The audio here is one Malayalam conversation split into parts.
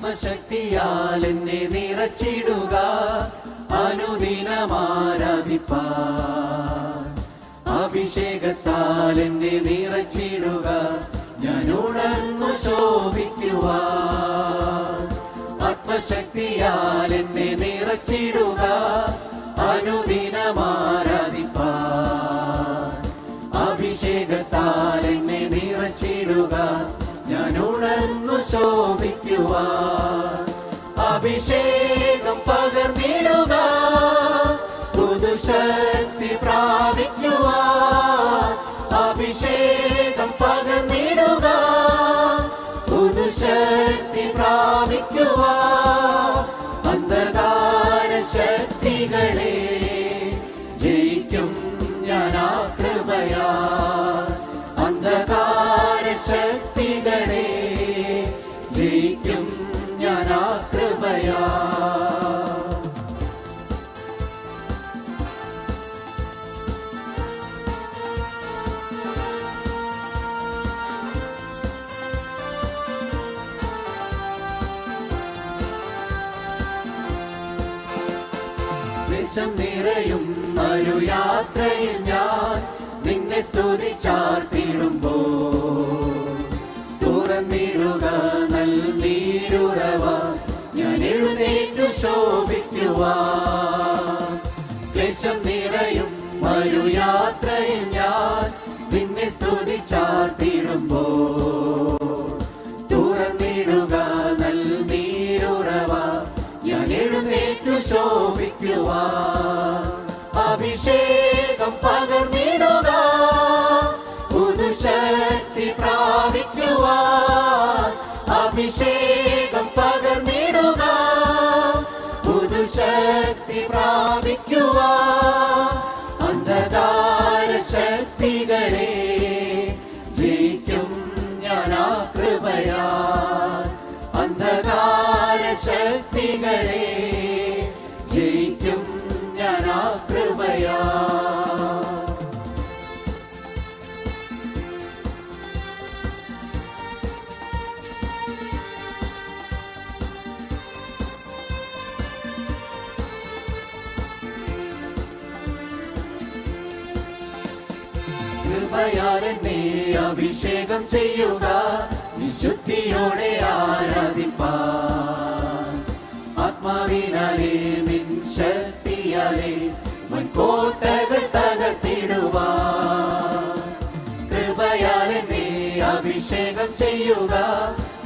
ആത്മശക്തിയാൽ എന്നെ നിറച്ചിടുക, അനുദിനം ആരാധിപ്പാൻ. അഭിഷേകത്താൽ എന്നെ നിറച്ചിടുക, ഞാൻ ഉണർന്നു ശോഭിക്കുവാൻ. ആത്മശക്തിയാൽ എന്നെ നിറച്ചിടുക, അനുദിനം ആരാധിപ്പാൻ. അഭിഷേകത്താൽ എന്നെ നിറച്ചിടുക, ഞാൻ ഉണർന്നു ശോഭിക്കുവാൻ. അഭിഷേകം പകർന്നിടുക, പുതുശക്തി പ്രാപിക്കുവാൻ. അഭിഷേകം പകർന്നിടുക, പുതുശക്തി പ്രാപിക്കുവാൻ. അന്ധകാര ശക്തികളെ ജയിക്കും ഞാൻ ആ കൃപയാൽ. അന്ധകാര ശക്തികളെ ജയിക്കും ഞാൻ ആ കൃപയാൽ. വിഷം നിറയും ഒരു യാത്രയിൽ ഞാൻ നിന്നെ സ്തുതിച്ചാർത്തിടുമ്പോൾ, തുറന്നിടുക നല്ലീരുറവ, ഞാൻ എഴുന്നേറ്റു ശോഭിക്കുവാൻ. ക്ലേശം നിറയും ഒരു യാത്രയിൽ ഞാൻ നിന്നെ സ്തുതിച്ചാർത്തിടുമ്പോൾ, തുറന്നിടുക നല്ലീരുറവ, ഞാൻ എഴുന്നേറ്റു ശോഭിക്കുവാൻ. അഭിഷേകം പകർന്നിടുക, പുതുശക്തി പ്രാപിക്കുവാൻ. അഭിഷേകം പകർന്നിടുക, പുതുശക്തി പ്രാപിക്കുവാൻ. അന്ധകാര ശക്തികളെ ജയിക്കും ഞാൻ ആ കൃപയാൽ. അന്ധകാര ശക്തികളെ ജയിക്കും ഞാൻ ആ കൃപയാൽ. കൃപയാൽ എന്നെ അഭിഷേകം ചെയ്യുക, വിശുദ്ധിയോടെ ആരാധിപ്പാൻ. ആത്മാവിനാലേ നിൻ ശക്തിയാലേ വൻകോട്ടകൾ തകർത്തിടുവാൻ. കൃപയാൽ എന്നെ അഭിഷേകം ചെയ്യുക,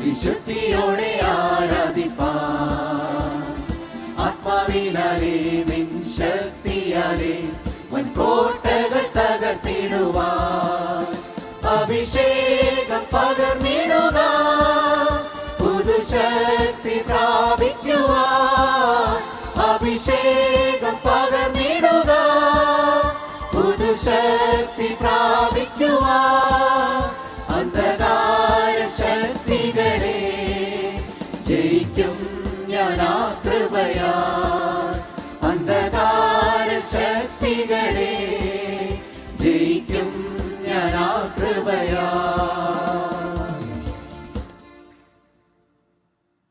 വിശുദ്ധിയോടെ ആരാധിപ്പാൻ. ആത്മാവിനാലേ നിൻ ശക്തിയാലേ വൻകോട്ടകൾ തകർത്തിടുവാൻ. അഭിഷേകം പകർന്നിടുക, പുതുശക്തി പ്രാപിക്കുവാൻ. അഭിഷേകം പകർന്നിടുക, പുതുശക്തി പ്രാപിക്കുവാൻ. അന്ധകാര ശക്തികളെ ജയിക്കും ഞാൻ ആ കൃപയാൽ. അന്ധകാര ശക്തികളെ ജയിക്കും ഞാൻ ആ കൃപയാൽ.